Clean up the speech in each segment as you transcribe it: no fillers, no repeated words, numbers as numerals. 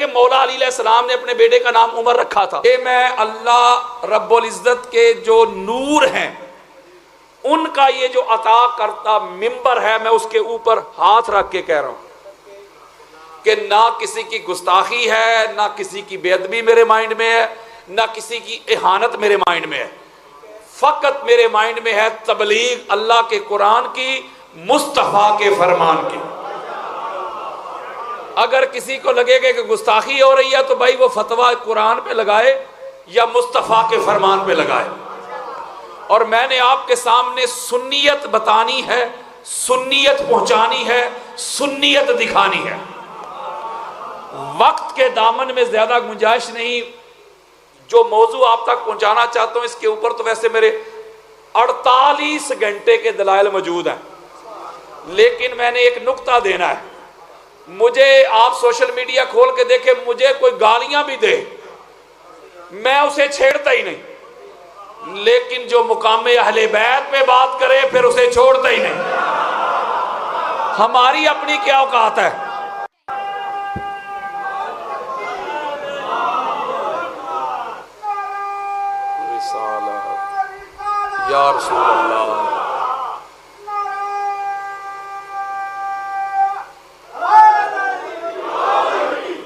کہ مولا علی علیہ السلام نے اپنے بیٹے کا نام عمر رکھا تھا کہ میں اللہ رب العزت کے جو نور ہیں ان کا یہ جو عطا کرتا ممبر ہے، میں اس کے اوپر ہاتھ رکھ کے کہہ رہا ہوں کہ نہ کسی کی گستاخی ہے، نہ کسی کی بے ادبی میرے مائنڈ میں ہے، نہ کسی کی اہانت میرے مائنڈ میں ہے، فقط میرے مائنڈ میں ہے تبلیغ اللہ کے قرآن کی، مصطفیٰ کے فرمان کی۔ اگر کسی کو لگے گا کہ گستاخی ہو رہی ہے تو بھائی وہ فتویٰ قرآن پہ لگائے یا مصطفیٰ کے فرمان پہ لگائے۔ اور میں نے آپ کے سامنے سنیت بتانی ہے، سنیت پہنچانی ہے، سنیت دکھانی ہے۔ وقت کے دامن میں زیادہ گنجائش نہیں، جو موضوع آپ تک پہنچانا چاہتا ہوں اس کے اوپر تو ویسے میرے 48 گھنٹے کے دلائل موجود ہیں، لیکن میں نے ایک نقطہ دینا ہے۔ مجھے آپ سوشل میڈیا کھول کے دیکھیں، مجھے کوئی گالیاں بھی دے میں اسے چھیڑتا ہی نہیں، لیکن جو مقام اہل بیت پہ بات کرے پھر اسے چھوڑتا ہی نہیں۔ ہماری اپنی کیا اوقات ہے؟ یا رسول اللہ،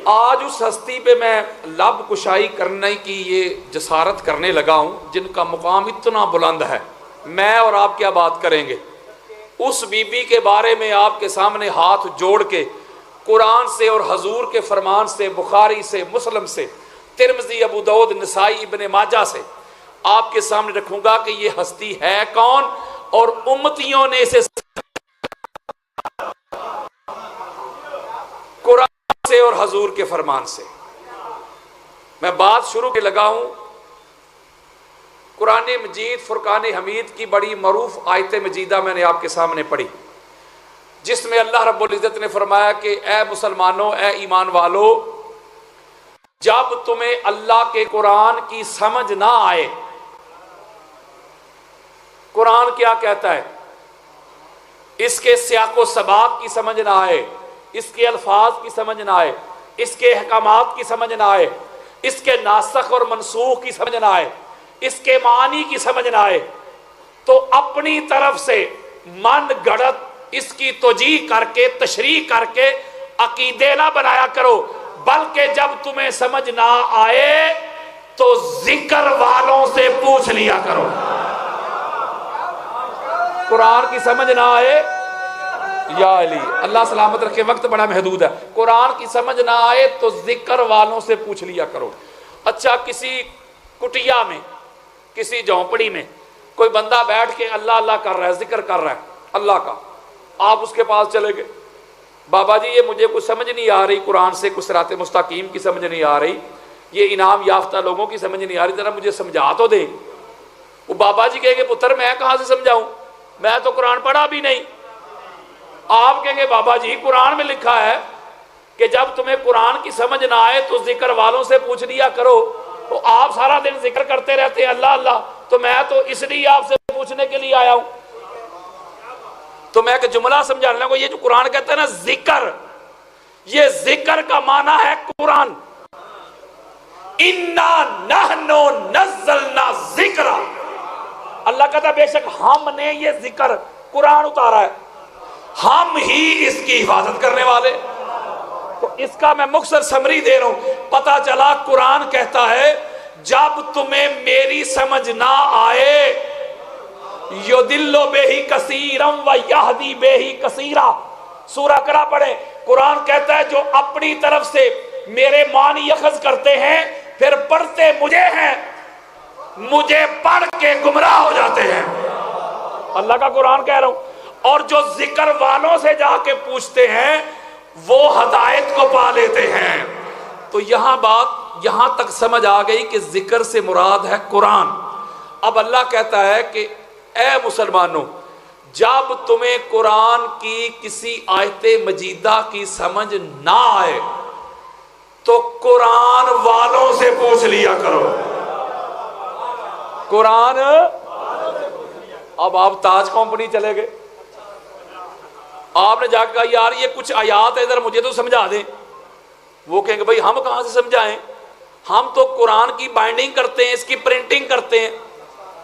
آج اس ہستی پہ میں لب کشائی کرنے کی یہ جسارت کرنے لگا ہوں جن کا مقام اتنا بلند ہے۔ میں اور آپ کیا بات کریں گے؟ اس بی بی کے بارے میں آپ کے سامنے ہاتھ جوڑ کے قرآن سے اور حضور کے فرمان سے، بخاری سے، مسلم سے، ترمذی، ابو داؤد، نسائی، ابن ماجہ سے آپ کے سامنے رکھوں گا کہ یہ ہستی ہے کون اور امتیوں نے اسے قرآن سے اور حضور کے فرمان سے۔ میں بات شروع کے لگا ہوں، قرآن مجید فرقان حمید کی بڑی معروف آیت مجیدہ میں نے آپ کے سامنے پڑھی، جس میں اللہ رب العزت نے فرمایا کہ اے مسلمانوں، اے ایمان والو، جب تمہیں اللہ کے قرآن کی سمجھ نہ آئے، قرآن کیا کہتا ہے، اس کے سیاق و سباق کی سمجھ نہ آئے، اس کے الفاظ کی سمجھ نہ آئے، اس کے احکامات کی سمجھ نہ آئے، اس کے ناسخ اور منسوخ کی سمجھ نہ آئے، اس کے معنی کی سمجھ نہ آئے، تو اپنی طرف سے من گھڑت اس کی توجیہ کر کے، تشریح کر کے عقیدے نہ بنایا کرو، بلکہ جب تمہیں سمجھ نہ آئے تو ذکر والوں سے پوچھ لیا کرو۔ قرآن کی سمجھ نہ آئے، یا علی اللہ سلامت رکھے، وقت بڑا محدود ہے، قرآن کی سمجھ نہ آئے تو ذکر والوں سے پوچھ لیا کرو۔ اچھا، کسی کٹیا میں، کسی جھونپڑی میں کوئی بندہ بیٹھ کے اللہ اللہ کر رہا ہے، ذکر کر رہا ہے اللہ کا، آپ اس کے پاس چلے گئے، بابا جی یہ مجھے کچھ سمجھ نہیں آ رہی، قرآن سے کچھ صراط مستقیم کی سمجھ نہیں آ رہی، یہ انعام یافتہ لوگوں کی سمجھ نہیں آ رہی، ذرا مجھے سمجھا تو دے۔ وہ بابا جی کہیں گے پتر میں کہاں سے سمجھاؤں، میں تو قرآن پڑھا بھی نہیں۔ آپ کہیں گے بابا جی قرآن میں لکھا ہے کہ جب تمہیں قرآن کی سمجھ نہ آئے تو ذکر والوں سے پوچھ لیا کرو، تو آپ سارا دن ذکر کرتے رہتے ہیں اللہ اللہ، تو میں تو اس لیے آپ سے پوچھنے کے لیے آیا ہوں۔ تو میں ایک جملہ سمجھانے لگا، یہ جو قرآن کہتا ہے نا ذکر، یہ ذکر کا معنی ہے قرآن۔ اِنَّا نَحْنُ نَزَّلْنَا ذِکْرَ، اللہ کہتا ہے بے شک ہم نے یہ ذکر قرآن اتارا ہے، ہم ہی اس کی حفاظت کرنے والے۔ تو اس کا میں مختصر سمری دے رہا ہوں، پتہ چلا قرآن کہتا ہے جب تمہیں میری سمجھ نہ آئے، یُضِلُّ بِهِ کَثِیرًا وَیَہْدِی بِهِ کَثِیرًا، سورہ اقرا پڑھیں، قرآن کہتا ہے جو اپنی طرف سے میرے معنی اخذ کرتے ہیں پھر پڑھتے مجھے ہیں، مجھے پڑھ کے گمراہ ہو جاتے ہیں، اللہ کا قرآن کہہ رہا ہوں۔ اور جو ذکر والوں سے جا کے پوچھتے ہیں وہ ہدایت کو پا لیتے ہیں۔ تو یہاں تک سمجھ آ گئی کہ ذکر سے مراد ہے قرآن۔ اب اللہ کہتا ہے کہ اے مسلمانوں، جب تمہیں قرآن کی کسی آیت مجیدہ کی سمجھ نہ آئے تو قرآن والوں سے پوچھ لیا کرو۔ قرآن، اب آپ تاج کمپنی چلے گئے، آپ نے جا کے کہا یار یہ کچھ آیات ہے ذرا مجھے تو سمجھا دیں، وہ کہیں گے بھائی ہم کہاں سے سمجھائیں، ہم تو قرآن کی بائنڈنگ کرتے ہیں، اس کی پرنٹنگ کرتے ہیں،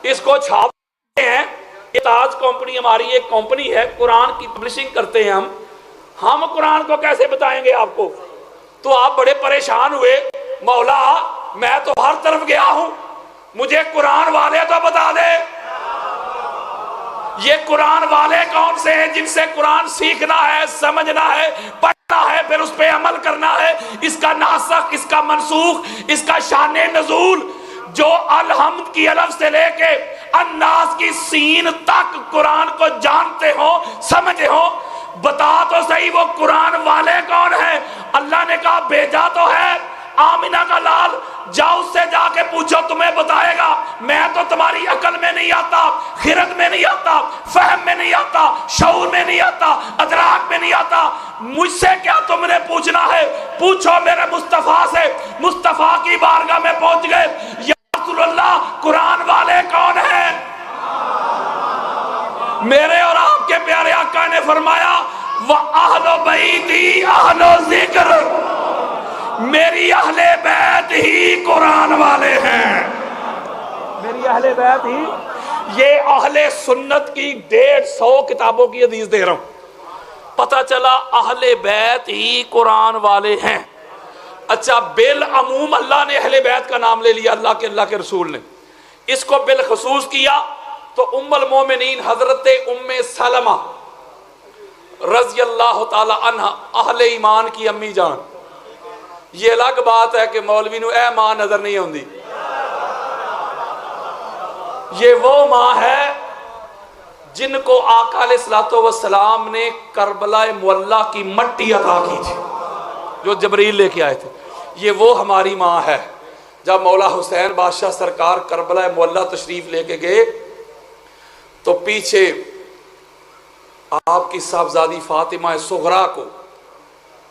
اس کو چھاپتے ہیں۔ یہ تاج کمپنی ہماری ایک کمپنی ہے، قرآن کی پبلشنگ کرتے ہیں ہم قرآن کو کیسے بتائیں گے آپ کو؟ تو آپ بڑے پریشان ہوئے، مولا میں تو ہر طرف گیا ہوں، مجھے قرآن والے تو بتا دے۔ یہ قرآن والے کون سے ہیں جن سے قرآن سیکھنا ہے، سمجھنا ہے، پڑھنا ہے، پھر اس پہ عمل کرنا ہے، اس کا ناسخ، اس کا منسوخ، اس کا شان نزول، جو الحمد کی الف سے لے کے الناس کی سین تک قرآن کو جانتے ہو، سمجھے ہو، بتا تو صحیح وہ قرآن والے کون ہیں؟ اللہ نے کہا بھیجا تو ہے آمینہ کا لال، جاؤ اس سے جا کے پوچھو، تمہیں بتائے گا۔ میں تو تمہاری عقل میں نہیں آتا، خرد میں نہیں آتا، فہم میں نہیں آتا، شعور میں نہیں آتا، ادراک میں نہیں آتا، مجھ سے کیا تم نے پوچھنا ہے؟ پوچھو میرے مصطفیٰ سے۔ مصطفیٰ کی بارگاہ میں پہنچ گئے، یا رسول اللہ قرآن والے کون ہیں؟ میرے اور آپ کے پیارے آقا نے فرمایا وَأَهْلُ بَيْتِي أَهْلُ ذِكْرٍ، میری اہل بیت ہی قرآن والے ہیں، میری اہل بیت ہی۔ یہ اہل سنت کی 150 کتابوں کی حدیث دے رہا ہوں، پتہ چلا اہل بیت ہی قرآن والے ہیں۔ اچھا بالعموم اللہ نے اہل بیت کا نام لے لیا، اللہ کے رسول نے، اس کو بالخصوص کیا تو ام المومنین حضرت ام سلمہ رضی اللہ تعالی عنہ اہل ایمان کی امی جان۔ یہ الگ بات ہے کہ مولوی نو اے ماں نظر نہیں ہوندی، یہ وہ ماں ہے جن کو آقا علیہ السلام نے کربلا معلیٰ کی مٹی عطا کی تھی جو جبریل لے کے آئے تھے، یہ وہ ہماری ماں ہے۔ جب مولا حسین بادشاہ سرکار کربلا معلیٰ تشریف لے کے گئے تو پیچھے آپ کی صاحبزادی فاطمہ صغرا کو،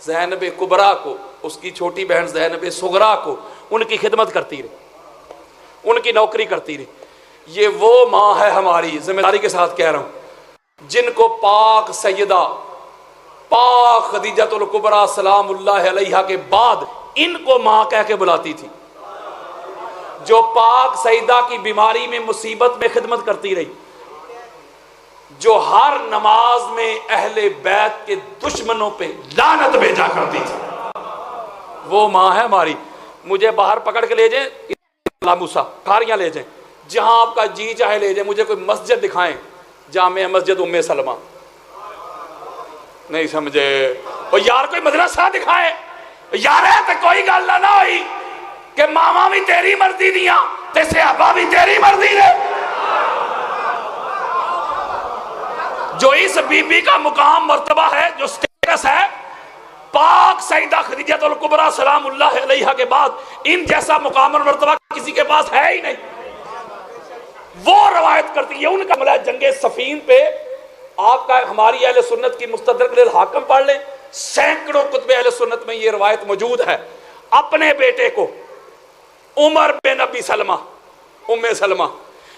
زینب کبریٰ کو، اس کی چھوٹی بہن زینب صغرا کو ان کی خدمت کرتی رہی، ان کی نوکری کرتی رہی۔ یہ وہ ماں ہے ہماری، ذمہ داری کے ساتھ کہہ رہا ہوں، جن کو پاک سیدہ پاک خدیجہ الکبریٰ سلام اللہ علیہا کے بعد ان کو ماں کہہ کے بلاتی تھی، جو پاک سیدہ کی بیماری میں مصیبت میں خدمت کرتی رہی، جو ہر نماز میں اہل بیت کے دشمنوں پہ لعنت بھیجا کرتی تھی، وہ ماں ہے ہماری۔ مجھے باہر پکڑ کے لے جائیں لاموسا کھاریاں لے جائیں، جہاں آپ کا جی چاہے لے جائیں، مجھے کوئی مسجد دکھائیں، جامع مسجد ام سلمہ، نہیں سمجھے؟ اور یار کوئی مدرسہ دکھائیں، یار ہے تو کوئی گل نہ ہوئی کہ ماما بھی تیری مرضی دیا تے صحابہ بھی تیری مرضی دے۔ جو اس بی بی کا مقام مرتبہ ہے، جو سٹیٹس ہے، پاک سیدہ خدیجہ الکبریٰ سلام اللہ علیہا کے بعد ان جیسا مقام اور مرتبہ کسی کے پاس ہے ہی نہیں۔ وہ روایت کرتی ہے، ان کا عملہ جنگ صفین پہ آپ کا ہماری اہل سنت کی مستدرک للحاکم پڑھ لیں، سینکڑوں کتب اہل سنت میں یہ روایت موجود ہے۔ اپنے بیٹے کو عمر بن ابی سلمہ، ام سلمہ،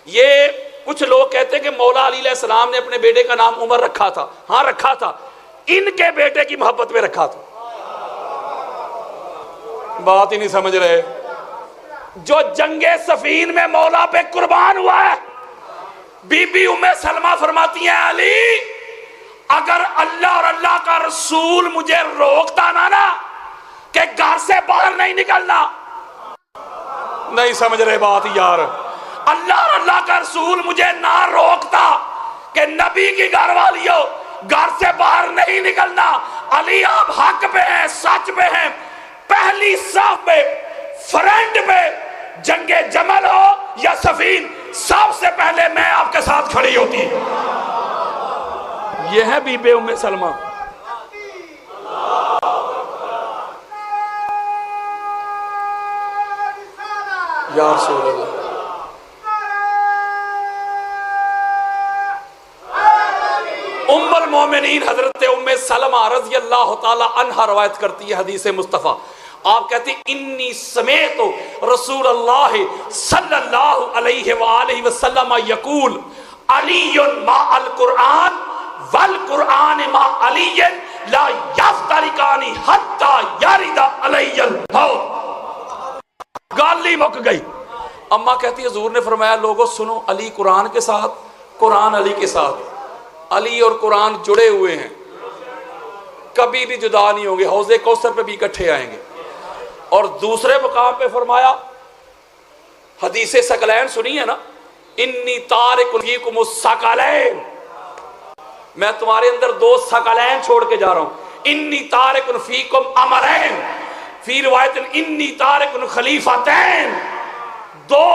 یہ کچھ لوگ کہتے ہیں کہ مولا علی علیہ السلام نے اپنے بیٹے کا نام عمر رکھا تھا، ہاں رکھا تھا، ان کے بیٹے کی محبت میں رکھا تھا۔ بات ہی نہیں سمجھ رہے۔ جو جنگ صفین میں مولا پہ قربان ہوا ہے، بی بی ام سلمہ فرماتی ہیں علی اگر اللہ اور اللہ کا رسول مجھے روکتا نا کہ گھر سے باہر نہیں نکلنا، نہیں سمجھ رہے بات یار، اللہ اور اللہ کا رسول مجھے نہ روکتا کہ نبی کی گھر والیوں گھر سے باہر نہیں نکلنا، علی آپ حق پہ ہیں، سچ پہ ہیں، پہلی صف پہ فرنٹ پہ جنگ جمل ہو یا صفین، سب سے پہلے میں آپ کے ساتھ کھڑی ہوتی۔ یہ ہے بی بی ام سلمہ۔ یا رسول اللہ، ام المومنین حضرت ام سلمہ رضی اللہ تعالی عنہ روایت کرتی ہے حدیث مصطفیٰ، آپ کہتی انی سمیت رسول اللہ صلی اللہ علیہ وآلہ وسلم یقول علی مع القرآن والقرآن مع علی لا یفترقانی حتی یرد علی الحوض۔ گالی مک گئی۔ اماں کہتی ہے حضور نے فرمایا لوگوں سنو، علی قرآن کے ساتھ، قرآن علی کے ساتھ، علی اور قرآن جڑے ہوئے ہیں، کبھی بھی جدا نہیں ہوں گے، حوض کوثر پہ بھی اکٹھے آئیں گے۔ اور دوسرے مقام پہ فرمایا، حدیث ثقلین سنی ہے نا، انی تارک فیکم الثقلین، میں تمہارے اندر دو ثقلین چھوڑ کے جا رہا ہوں، انی تارک فیکم امرین، فی روایت انی تارک خلیفتین، دو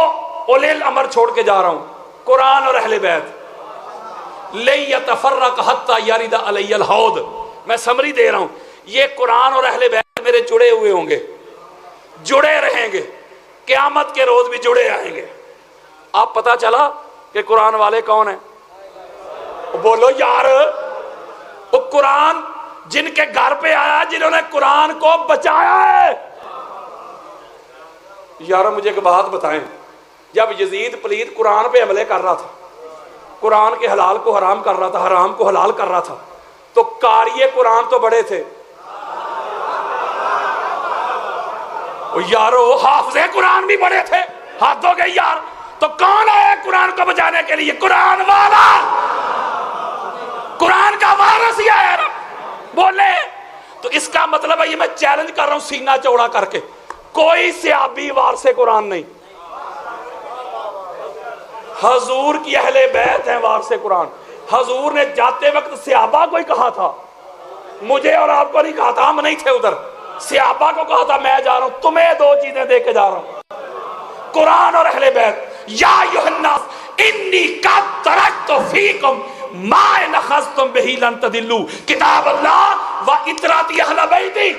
اولی الامر چھوڑ کے جا رہا ہوں، قرآن اور اہل بیت، لیتفرق حتی یرد علی الحوض۔ میں سمری دے رہا ہوں، یہ قرآن اور اہل بیت میرے جڑے ہوئے ہوں گے، جڑے رہیں گے، قیامت کے روز بھی جڑے آئیں گے۔ آپ پتا چلا کہ قرآن والے کون ہیں؟ بولو یار، وہ قرآن جن کے گھر پہ آیا، جنہوں نے قرآن کو بچایا ہے۔ یارو مجھے ایک بات بتائیں، جب یزید پلید قرآن پہ حملے کر رہا تھا، قرآن کے حلال کو حرام کر رہا تھا، حرام کو حلال کر رہا تھا، تو قاری قرآن تو بڑے تھے، یارو حافظ قرآن بھی بڑے تھے، ہاتھ دھو گئے یار۔ تو کون آیا قرآن کو بچانے کے لیے؟ قرآن والا، قرآن کا وارث ہی آیا نا، بولے۔ تو اس کا مطلب ہے، یہ میں چیلنج کر رہا ہوں سینہ چوڑا کر کے، کوئی صحابی وارث قرآن نہیں، حضور کی اہل بیت ہیں وارث قرآن۔ حضور نے جاتے وقت صحابہ کو ہی کہا تھا، مجھے اور آپ کو نہیں کہا تھا، ہم نہیں تھے ادھر، صحابہ کو کہا تھا میں جا رہا ہوں، تمہیں دو چیزیں دے کے جا رہا ہوں، قرآن اور اہل بیت۔ یا ایھا الناس انی قد ترکت فیکم ما ان اخذتم بہ لن تضلوا، کتاب اللہ و اطراۃ اہل بیتی۔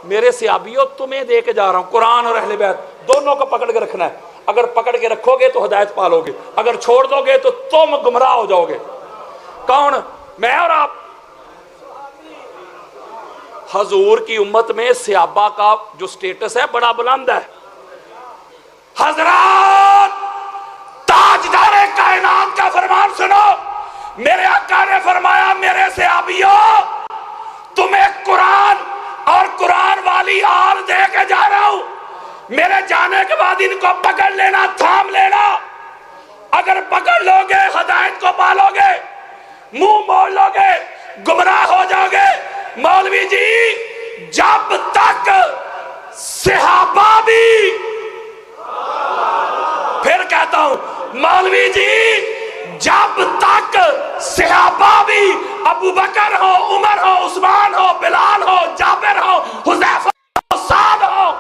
میرے صحابیوں تمہیں دے کے جا رہا ہوں، قرآن اور اہل بیت دونوں کو پکڑ کے رکھنا ہے، اگر پکڑ کے رکھو گے تو ہدایت پالو گے، اگر چھوڑ دو گے تو تم گمراہ ہو جاؤ گے۔ کون؟ میں اور آپ۔ حضور کی امت میں صحابہ کا جو سٹیٹس ہے بڑا بلند ہے۔ حضرات تاجدار کائنات کا فرمان سنو، میرے آقا نے فرمایا میرے صحابیوں تمہیں قرآن اور قرآن والی آل دے کے جا رہا ہوں، میرے جانے کے بعد ان کو پکڑ لینا، تھام لینا، اگر پکڑ لو گے ہدایت کو پالو گے، منہ موڑ لو گے گمراہ ہو جاؤ گے۔ مولوی جی جب تک صحابہ بھی، پھر کہتا ہوں مولوی جی جب تک صحابہ بھی، ابو بکر ہو، عمر ہو، عثمان ہو، بلال ہو، جابر ہو، حذیفہ ہو، سعد ہو،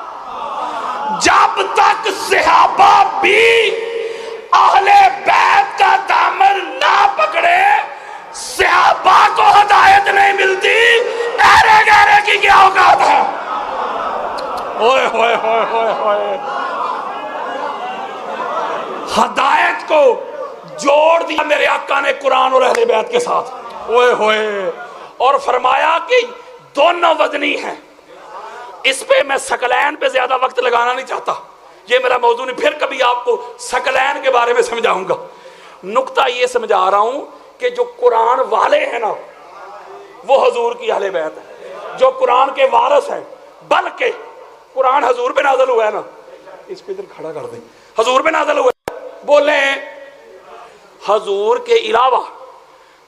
جب تک صحابہ بھی اہل بیت کا دامن نہ پکڑے، صحابہ کو ہدایت نہیں ملتی، ایرے گیرے کی کیا اوقات ہے؟ اوئے ہوئے ہوئے ہوئے ہوئے، ہدایت کو جوڑ دیا میرے آقا نے قرآن اور اہل بیت کے ساتھ، اوئے ہوئے، اور فرمایا کہ دونوں وزنی ہیں۔ اس پہ میں ثقلین پہ زیادہ وقت لگانا نہیں چاہتا، یہ میرا موضوع نہیں، پھر کبھی آپ کو ثقلین کے بارے میں سمجھاؤں گا۔ نقطہ یہ سمجھا رہا ہوں کہ جو قرآن والے ہیں نا وہ حضور کی اہل بیت ہے، جو قرآن کے وارث ہیں، بلکہ قرآن حضور پہ نازل ہوا ہے نا، اس پہ ادھر کھڑا کر دیں، حضور پہ نازل ہوا ہے، بولیں حضور کے علاوہ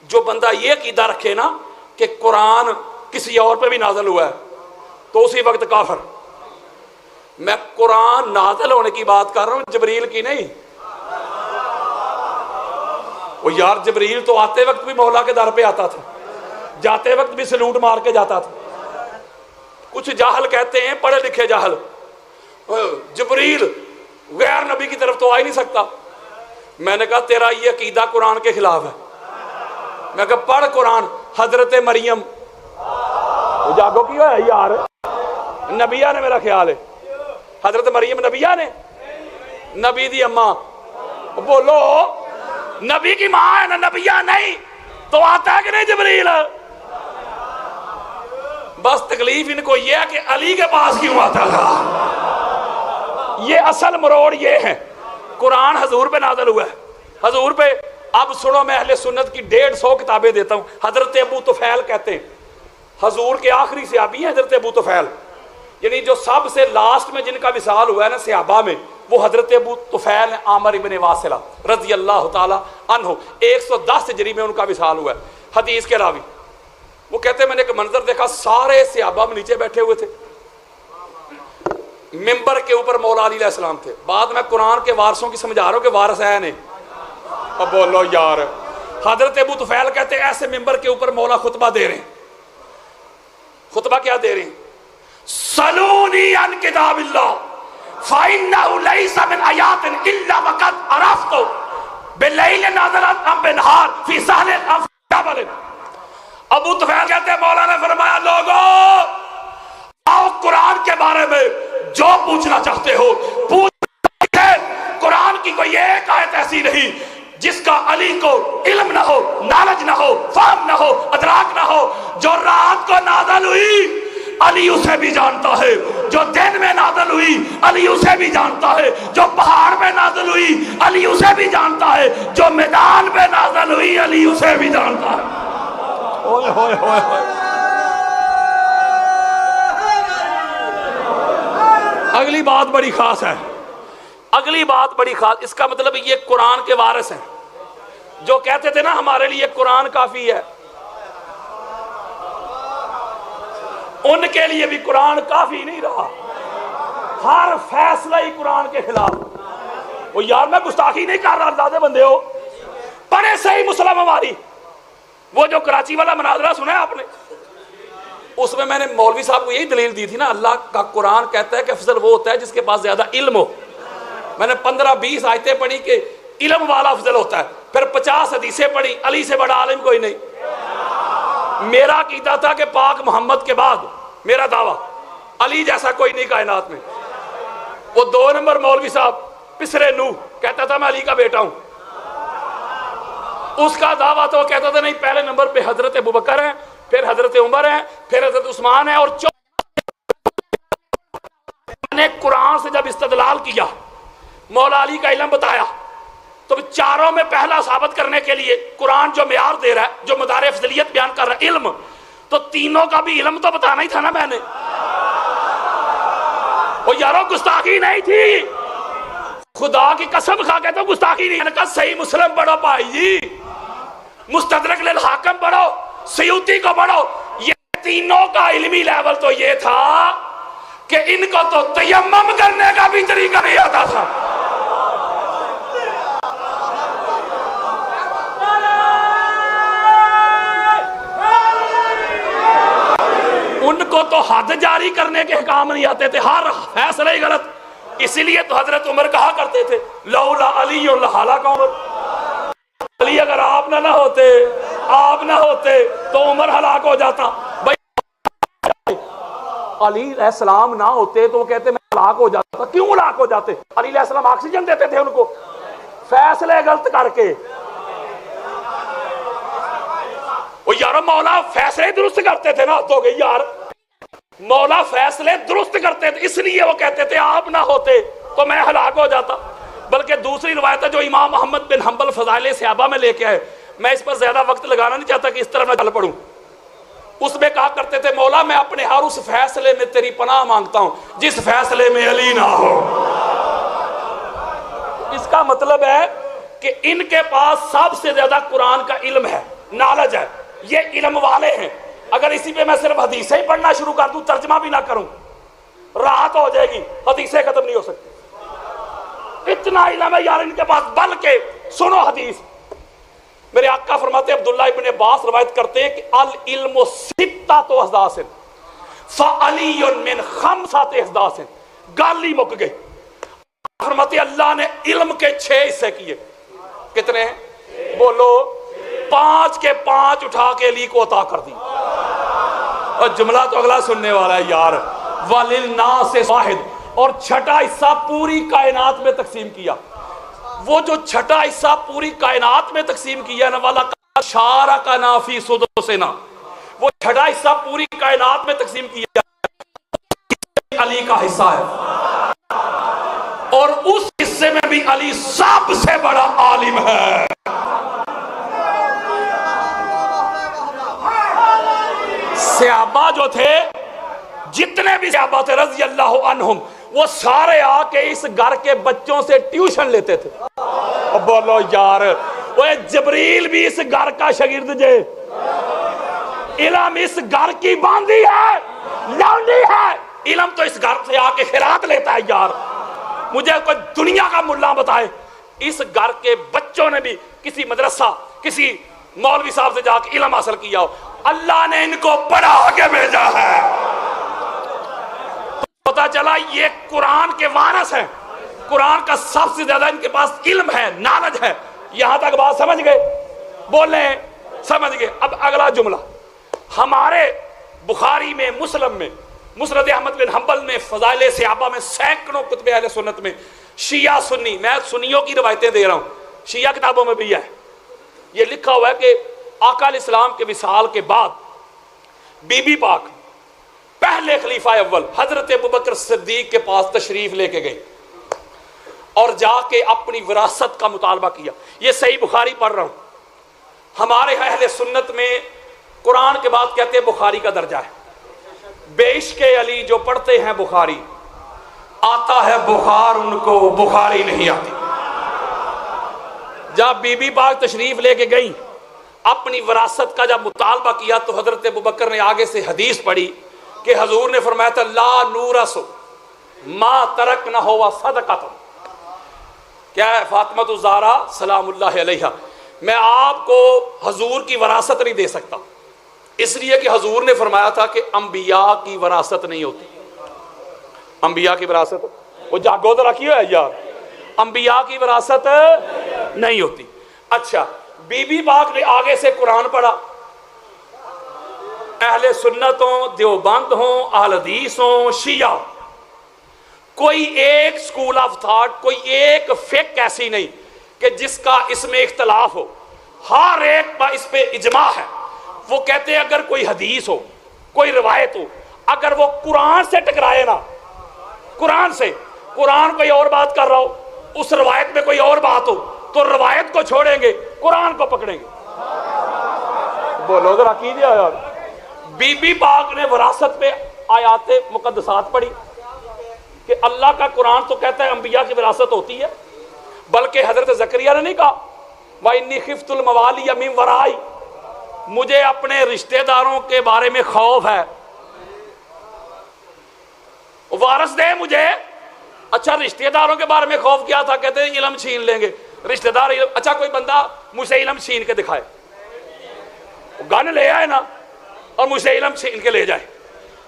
جو بندہ یہ عقیدہ رکھے نا کہ قرآن کسی اور پہ بھی نازل ہوا ہے تو اسی وقت کافر۔ میں قرآن نازل ہونے کی بات کر رہا ہوں، جبریل کی نہیں۔ وہ یار جبریل تو آتے وقت بھی مولا کے در پہ آتا تھا، جاتے وقت بھی سلوٹ مار کے جاتا تھا۔ کچھ جاہل کہتے ہیں، پڑھے لکھے جاہل، جبریل غیر نبی کی طرف تو آ ہی نہیں سکتا۔ میں نے کہا تیرا یہ عقیدہ قرآن کے خلاف ہے۔ میں کہا پڑھ قرآن، حضرت مریم جاگو کی ہے یار، نبیہ نے، میرا خیال ہے حضرت مریم نبیہ نے، نبی دی اماں، بولو نبی کی ماں ہے نا، نبیہ نہیں تو آتا ہے کہ نہیں جبریل؟ بس تکلیف ان کو یہ ہے کہ علی کے پاس کیوں آتا تھا۔ یہ اصل مروڑ یہ ہے، قرآن حضور پہ نازل ہوا ہے، حضور پہ۔ اب سنو، میں اہل سنت کی 150 کتابیں دیتا ہوں۔ حضرت ابو طفیل کہتے ہیں حضور کے آخری صحابی ہیں حضرت ابو طفیل، یعنی جو سب سے لاسٹ میں جن کا وصال ہوا ہے نا صحابہ میں، وہ حضرت ابو طفیل عامر ابن واصلہ رضی اللہ تعالی عنہ، 110 ہجری میں ان کا وصال ہوا ہے۔ حدیث کے راوی وہ کہتے ہیں میں نے ایک منظر دیکھا، سارے صحابہ میں نیچے بیٹھے ہوئے تھے، ممبر کے اوپر مولا علی علیہ السلام تھے۔ بعد میں قرآن کے وارثوں کی سمجھا رہا ہوں کہ وارث ہے نہیں، اب بولو یار۔ حضرت ابو طفیل کہتے ہیں ایسے ممبر کے اوپر مولا خطبہ دے رہے ہیں۔ خطبہ کیا دے رہے ہیں؟ سلونی عن کتاب اللہ فإنه ليس من آیات الا وقد عرفت باللیل نازلت ام بنہار فی سہل ام فی جبل۔ ابو طفیل کہتے ہیں مولا نے فرمایا لوگو آؤ قرآن کے بارے میں جو پوچھنا چاہتے ہو پوچھ۔ قرآن کی کوئی ایک آیت ایسی نہیں جس کا علی کو علم نہ ہو، نالج نہ ہو، فہم نہ ہو، ادراک نہ ہو۔ جو رات کو نازل ہوئی علی اسے بھی جانتا ہے، جو دن میں نازل ہوئی علی اسے بھی جانتا ہے، جو پہاڑ پہ نازل ہوئی علی اسے بھی جانتا ہے، جو میدان پہ نازل ہوئی علی اسے بھی جانتا ہے۔ اوئے ہوئے ہوئے ہوئے۔ اگلی بات بڑی خاص ہے، اگلی بات بڑی خاص، اس کا مطلب یہ قرآن کے وارث ہیں جو کہتے تھے نا ہمارے لیے قرآن کافی ہے، ان کے لیے بھی قرآن کافی نہیں رہا، ہر فیصلہ ہی قرآن کے خلاف۔ وہ یار میں گستاخی نہیں کر رہا، زیادہ بندے ہو پڑھے صحیح مسلم ہماری، وہ جو کراچی والا مناظرہ سنا ہے آپ نے، اس میں نے مولوی صاحب کو یہی دلیل دی تھی نا، اللہ کا قرآن کہتا ہے کہ افضل وہ ہوتا ہے جس کے پاس زیادہ علم ہو۔ میں نے 15-20 آیتیں پڑھی کہ علم والا افضل ہوتا ہے، پھر 50 حدیثیں پڑھی، علی سے بڑا عالم کوئی نہیں۔ میرا عقیدہ تھا کہ پاک محمد کے بعد میرا دعویٰ علی جیسا کوئی نہیں کائنات میں۔ وہ 2 نمبر مولوی صاحب پسرے نو کہتا تھا میں علی کا بیٹا ہوں، اس کا دعویٰ تو وہ کہتا تھا نہیں، پہلے نمبر پہ حضرت ابوبکر ہیں، پھر حضرت عمر ہیں، پھر حضرت عثمان ہیں، اور نے قرآن سے جب استدلال کیا، مولا علی کا علم بتایا، تو چاروں میں پہلا ثابت کرنے کے لیے قرآن جو معیار دے رہا ہے، جو مدار افضلیت بیان کر رہا ہے علم، تو تینوں کا بھی علم تو بتانا ہی تھا نا میں نے۔ وہ یارو گستاخی نہیں تھی، خدا کی قسم کھا کے تو گستاخی نہیں، میں نے کہا صحیح مسلم پڑھو بھائی جی، مستدرک للحاکم پڑھو، سیوطی کو پڑھو۔ یہ تینوں کا علمی لیول تو یہ تھا کہ ان کو تو تیمم کرنے کا بھی طریقہ نہیں آتا تھا۔ ان کو تو حد جاری کرنے کے احکام نہیں آتے تھے، ہر فیصلہ ہی غلط۔ اسی لیے تو حضرت عمر کہا کرتے تھے لولا علی لہلک عمر، علی اگر آپ نہ ہوتے، آپ نہ ہوتے تو عمر ہلاک ہو جاتا۔ علی علیہ السلام نہ ہوتے تو وہ کہتے میں ہلاک ہو جاتا۔ کیوں ہلاک ہو جاتے؟ علی علیہ السلام آکسیجن دیتے تھے ان کو، فیصلے غلط کر کے۔ وہ یارو مولا فیصلے درست کرتے تھے نا، تو گئی یار، مولا فیصلے درست کرتے تھے، اس لیے وہ کہتے تھے آپ نہ ہوتے تو میں ہلاک ہو جاتا۔ بلکہ دوسری روایت ہے جو امام محمد بن حنبل فضائل صحابہ میں لے کے آئے، میں اس پر زیادہ وقت لگانا نہیں چاہتا کہ اس طرف میں چل پڑوں۔ اس میں کہا کرتے تھے مولا میں اپنے ہر اس فیصلے میں تیری پناہ مانگتا ہوں جس فیصلے میں علی نہ ہو۔ اس کا مطلب ہے کہ ان کے پاس سب سے زیادہ قرآن کا علم ہے، نالج ہے، یہ علم والے ہیں۔ اگر اسی پہ میں صرف حدیثیں ہی پڑھنا شروع کر دوں، ترجمہ بھی نہ کروں، راحت ہو جائے گی، حدیثیں ختم نہیں ہو سکتی، اتنا علم ہے یار ان کے پاس۔ بلکہ سنو حدیث، میرے آقا فرماتے ہیں، عبداللہ ابن عباس روایت کرتے ہیں کہ العلم ستۃ احداث فعلی من خمسۃ احداث، گالی مک گئی۔ فرماتے ہیں اللہ نے علم کے 6 حصے کیے، کتنے ہیں بولو؟ 5 کے 5 اٹھا کے علی کو عطا کر دی۔ اور جملہ تو اگلا سننے والا ہے یار، وَلِلنَّاسِ وَاحِدٌ، اور چھٹا حصہ پوری کائنات میں تقسیم کیا۔ وہ جو چھٹا حصہ پوری کائنات میں تقسیم کیا نا، والا شارکنا فی سدسنا، وہ چھٹا حصہ پوری کائنات میں تقسیم کیا، علی کا حصہ ہے، اور اس حصے میں بھی علی سب سے بڑا عالم ہے۔ صحابہ جو تھے، جتنے بھی صحابہ تھے رضی اللہ عنہم، وہ سارے آ کے اس گھر کے بچوں سے ٹیوشن لیتے تھے. بولو یار، وہ جبریل بھی اس گھر کا شاگرد جے. علم اس گھر کی باندھی ہے، لونڈی ہے. علم تو اس گھر سے آ کے خیرات لیتا ہے. یار مجھے کوئی دنیا کا ملا بتائے اس گھر کے بچوں نے بھی کسی مدرسہ، کسی مولوی صاحب سے جا کے علم حاصل کیا ہو. اللہ نے ان کو پڑھا کے بھیجا ہے. پتا چلا یہ قرآن کے وارث ہیں. قرآن کا سب سے زیادہ ان کے پاس علم ہے، نالج ہے. یہاں تک بات سمجھ گئے؟ بولیں سمجھ گئے. اب اگلا جملہ، ہمارے بخاری میں، مسلم میں، مسند احمد بن حنبل میں، فضائل صحابہ میں، سینکڑوں کتب اہل سنت میں، شیعہ سنی، میں سنیوں کی روایتیں دے رہا ہوں، شیعہ کتابوں میں بھی ہے. یہ لکھا ہوا ہے کہ آقا علیہ السلام کے وصال کے بعد بی بی پاک پہلے خلیفہ اول حضرت ابوبکر صدیق کے پاس تشریف لے کے گئی اور جا کے اپنی وراثت کا مطالبہ کیا. یہ صحیح بخاری پڑھ رہا ہوں. ہمارے اہل سنت میں قرآن کے بعد کہتے ہیں بخاری کا درجہ ہے. بے عشق علی جو پڑھتے ہیں بخاری، آتا ہے بخار ان کو، بخاری نہیں آتی. جب بی بی پاک تشریف لے کے گئی، اپنی وراثت کا جب مطالبہ کیا تو حضرت ابوبکر نے آگے سے حدیث پڑھی کہ حضور نے فرمایا تھا لا نورث ما ترکنا ہوا صدقۃ. کیا ہے فاطمہ الزہرا سلام اللہ علیہا، میں آپ کو حضور کی وراثت نہیں دے سکتا، اس لیے کہ حضور نے فرمایا تھا کہ انبیاء کی وراثت نہیں ہوتی. انبیاء کی وراثت، وہ جاگو تو رکھی ہے یار، انبیاء کی وراثت نہیں ہوتی. اچھا، بی بی پاک نے آگے سے قرآن پڑھا. اہل سنت ہوں، دیوبند ہوں، اہل حدیث ہوں، شیعہ، کوئی ایک سکول آف تھاٹ، کوئی ایک فقہ ایسی نہیں کہ جس کا اس میں اختلاف ہو. ہر ایک پر اس پہ اجماع ہے. وہ کہتے ہیں اگر کوئی حدیث ہو، کوئی روایت ہو، اگر وہ قرآن سے ٹکرائے نا، قرآن سے، قرآن کوئی اور بات کر رہا ہو، اس روایت میں کوئی اور بات ہو، تو روایت کو چھوڑیں گے، قرآن کو پکڑیں گے. بولو ذرا کیجیے یار. بی بی پاک نے وراثت پہ آیات مقدسات پڑھی کہ اللہ کا قرآن تو کہتا ہے انبیاء کی وراثت ہوتی ہے، بلکہ حضرت زکریا نے نہیں کہا وَإِنِّي خِفْتُ الْمَوَالِيَ مِن وَرَائِي، مجھے اپنے رشتہ داروں کے بارے میں خوف ہے، وارث دے مجھے. اچھا رشتہ داروں کے بارے میں خوف کیا تھا؟ کہتے ہیں علم چھین لیں گے رشتہ دار. اچھا کوئی بندہ مجھ سے علم چھین کے دکھائے، گن لے آئے نا اور مجھ سے علم چھین کے لے جائے.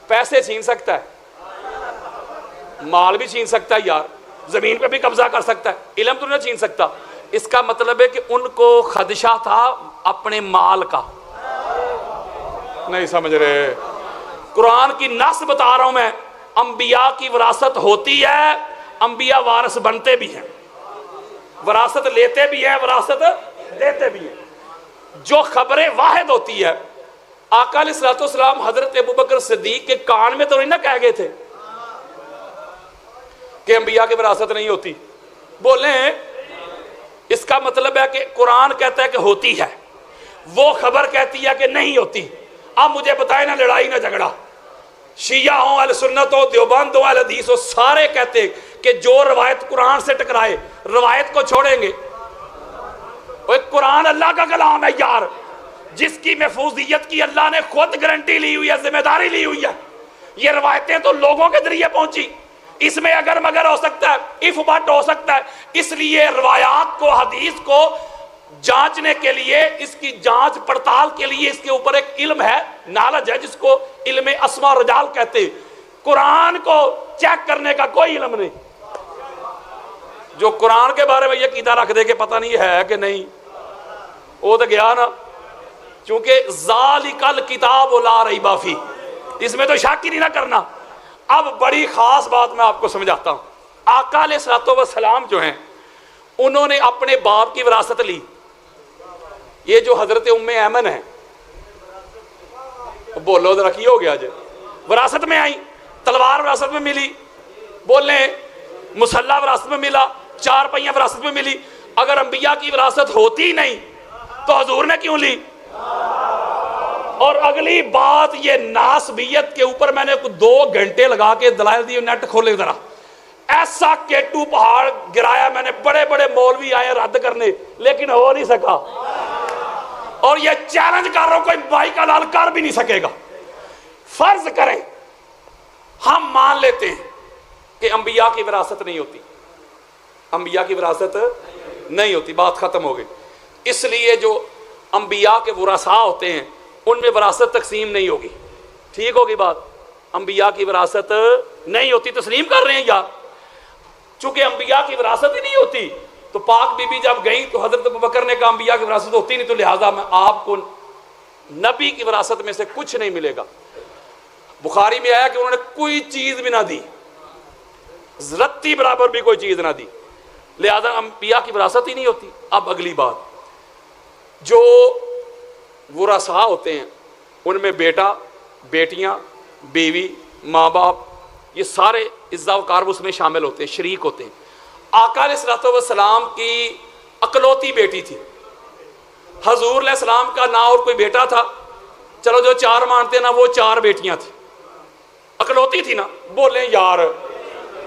پیسے چھین سکتا ہے، مال بھی چھین سکتا ہے یار، زمین پہ بھی قبضہ کر سکتا ہے، علم تو نہیں چھین سکتا. اس کا مطلب ہے کہ ان کو خدشہ تھا اپنے مال کا. نہیں سمجھ رہے؟ قرآن کی نص بتا رہا ہوں میں. انبیاء کی وراثت ہوتی ہے، انبیاء وارث بنتے بھی ہیں، وراثت لیتے بھی ہیں، وراثت دیتے بھی ہیں. جو خبر واحد ہوتی ہے، آقا علیہ الصلوۃ والسلام حضرت ابوبکر صدیق کے کان میں تو نہیں نہ کہہ گئے تھے کہ انبیاء کی وراثت نہیں ہوتی. بولیں اس کا مطلب ہے کہ قرآن کہتا ہے کہ ہوتی ہے، وہ خبر کہتی ہے کہ نہیں ہوتی. اب مجھے بتائیں نہ لڑائی نہ جھگڑا، شیعہ ہوں، اہل سنت ہو، دیوبند ہو، اہل حدیث ہو، سارے کہتے ہیں کہ جو روایت قرآن سے ٹکرائے روایت کو چھوڑیں گے. قرآن اللہ کا کلام ہے یار، جس کی محفوظیت کی اللہ نے خود گارنٹی لی ہوئی ہے، ذمہ داری لی ہوئی ہے. یہ روایتیں تو لوگوں کے ذریعے پہنچی، اس میں اگر مگر ہو سکتا ہے، اف بٹ ہو سکتا ہے. اس لیے روایات کو، حدیث کو جانچنے کے لیے، اس کی جانچ پڑتال کے لیے اس کے اوپر ایک علم ہے، نالج ہے، جس کو علم اسماء رجال کہتے ہیں. قرآن کو چیک کرنے کا کوئی علم نہیں. جو قرآن کے بارے میں یہ عقیدہ رکھ دے کہ پتہ نہیں ہے کہ نہیں، وہ تو گیا نا. چونکہ ذالک الکتاب لا ریب فیہ، اس میں تو شک ہی نہیں نہ کرنا. اب بڑی خاص بات میں آپ کو سمجھاتا ہوں. آقا علیہ الصلوۃ والسلام جو ہیں، انہوں نے اپنے باپ کی وراثت لی. یہ جو حضرت ام ایمن ہیں، بولو ذرا کی ہو گیا جی، وراثت میں آئی، تلوار وراثت میں ملی، بولیں مسلح وراثت میں ملا، چار پہیاں وراثت میں ملی. اگر انبیاء کی وراثت ہوتی نہیں تو حضور نے کیوں لی؟ اور اگلی بات یہ ناسبیت کے اوپر میں نے 2 گھنٹے لگا کے دلائل دیے، نیٹ کھولے ذرا، ایسا کیٹو پہاڑ گرایا میں نے، بڑے بڑے مولوی آئے رد کرنے لیکن ہو نہیں سکا، اور یہ چیلنج کر رہا ہوں کوئی بائی کا لال کر بھی نہیں سکے گا۔ فرض کریں ہم مان لیتے ہیں کہ انبیاء کی وراثت نہیں ہوتی، انبیاء کی وراثت نہیں ہوتی، بات ختم ہو گئی۔ اس لیے جو انبیاء کے ورثاء ہوتے ہیں ان میں وراثت تقسیم نہیں ہوگی، ٹھیک ہوگی بات، انبیاء کی وراثت نہیں ہوتی، تسلیم کر رہے ہیں یار؟ چونکہ انبیاء کی وراثت ہی نہیں ہوتی تو پاک بی بی جب گئی تو حضرت ابوبکر نے کہا انبیاء کی وراثت ہوتی نہیں، تو لہٰذا میں آپ کو نبی کی وراثت میں سے کچھ نہیں ملے گا۔ بخاری میں آیا کہ انہوں نے کوئی چیز بھی نہ دی، رتی برابر بھی کوئی چیز نہ دی، لہذا انبیاء کی وراثت ہی نہیں ہوتی۔ اب اگلی بات، جو ورثاء ہوتے ہیں ان میں بیٹا، بیٹیاں، بیوی، ماں باپ، یہ سارے اعزاء و اقارب اس میں شامل ہوتے ہیں، شریک ہوتے ہیں۔ آقا علیہ الصلوۃ والسلام کی اکلوتی بیٹی تھی، حضور علیہ السلام کا نہ اور کوئی بیٹا تھا، چلو جو 4 مانتے ہیں نا، وہ 4 بیٹیاں تھیں، اکلوتی تھی نا، بولیں یار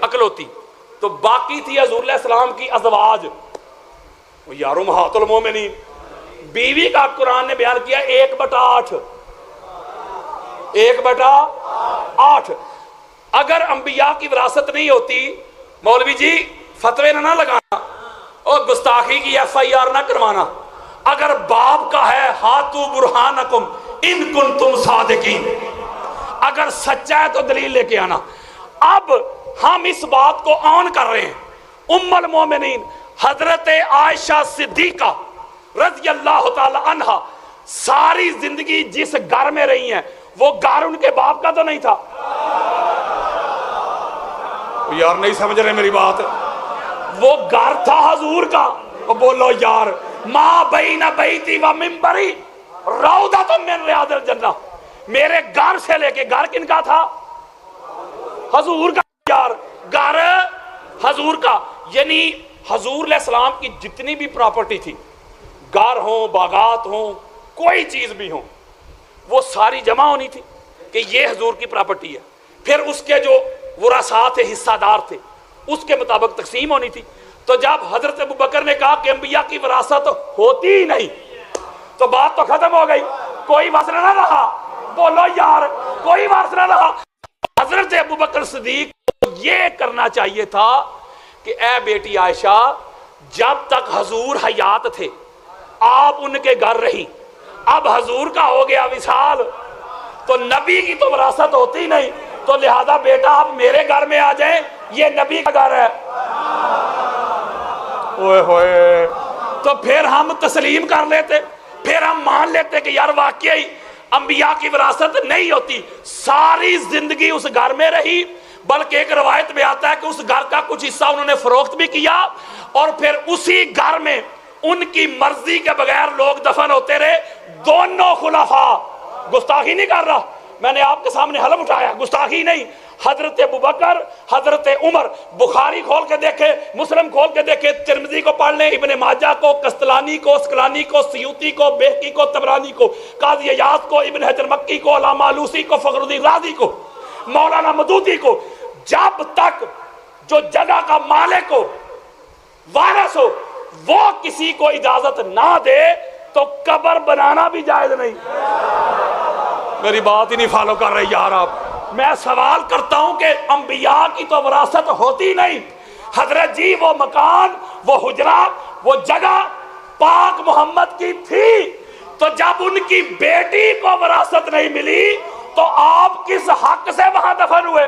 اکلوتی، تو باقی تھی حضور علیہ السلام کی ازواج، یار امہات المومنین، بیوی کا قرآن نے بیان کیا 1/8، 1/8۔ اگر انبیاء کی وراثت نہیں ہوتی، مولوی جی فتوے نہ لگانا اور گستاخی کی FIR نہ کروانا، اگر باپ کا ہے ہاتھو برہانکم ان کنتم صادقین، اگر سچا ہے تو دلیل لے کے آنا۔ اب ہم اس بات کو آن کر رہے ہیں، ام المومنین حضرت عائشہ صدیقہ رضی اللہ تعالی عنہ ساری زندگی جس گھر میں رہی ہیں وہ گھر ان کے باپ کا تو نہیں تھا؟ یار نہیں سمجھ رہے میری بات، وہ گھر تھا حضور کا، وہ بولو یار، ما بین بیتی و منبری روضۃ من ریاض الجنہ، میرے گھر سے لے کے، گھر کن کا تھا؟ حضور کا، یار گھر حضور کا، یعنی حضور علیہ السلام کی جتنی بھی پراپرٹی تھی، گھر ہوں، باغات ہوں، کوئی چیز بھی ہوں، وہ ساری جمع ہونی تھی کہ یہ حضور کی پراپرٹی ہے، پھر اس کے جو ورثاء تھے، حصہ دار تھے، اس کے مطابق تقسیم ہونی تھی۔ تو جب حضرت ابوبکر نے کہا کہ انبیاء کی وراثت ہوتی ہی نہیں، تو بات تو ختم ہو گئی، کوئی وارث نہ رہا، بولو یار کوئی وارث نہ رہا۔ حضرت ابوبکر صدیق کو یہ کرنا چاہیے تھا کہ اے بیٹی عائشہ، جب تک حضور حیات تھے آپ ان کے گھر رہی، اب حضور کا ہو گیا وصال تو نبی کی تو وراثت ہوتی نہیں، تو لہذا بیٹا آپ میرے گھر میں آ جائیں، یہ نبی کا گھر ہے۔ اوئے ہوئے، تو پھر ہم تسلیم کر لیتے، پھر ہم مان لیتے کہ یار واقعی انبیاء کی وراثت نہیں ہوتی، ساری زندگی اس گھر میں رہی، بلکہ ایک روایت میں آتا ہے کہ اس گھر کا کچھ حصہ انہوں نے فروخت بھی کیا، اور پھر اسی گھر میں ان کی مرضی کے بغیر لوگ دفن ہوتے رہے۔ دونوں خلفاء، گستاخی نہیں کر رہا، میں نے آپ کے سامنے حلف اٹھایا، گستاخی نہیں، حضرت ابوبکر، حضرت عمر، بخاری کھول کے دیکھے، مسلم کھول کے دیکھے، ترمذی کو پڑھ لیں، ابن ماجہ کو، قسطلانی کو، اسقلانی کو، سیوطی کو، بہقی کو، طبرانی کو، قاضی عیاض کو، ابن حجر مکی کو، علامہ آلوسی کو، فخر الدین رازی کو، مولانا مودودی کو، جب تک جو جگہ کا مالک ہو، وارث ہو، وہ کسی کو اجازت نہ دے تو قبر بنانا بھی جائز نہیں۔ میری بات ہی نہیں فالو کر رہے یار آپ، میں سوال کرتا ہوں کہ انبیاء کی تو وراثت ہوتی نہیں، حضرت جی وہ مکان، وہ حجرہ، وہ جگہ پاک محمد کی تھی، تو جب ان کی بیٹی کو وراثت نہیں ملی تو آپ کس حق سے وہاں دفن ہوئے؟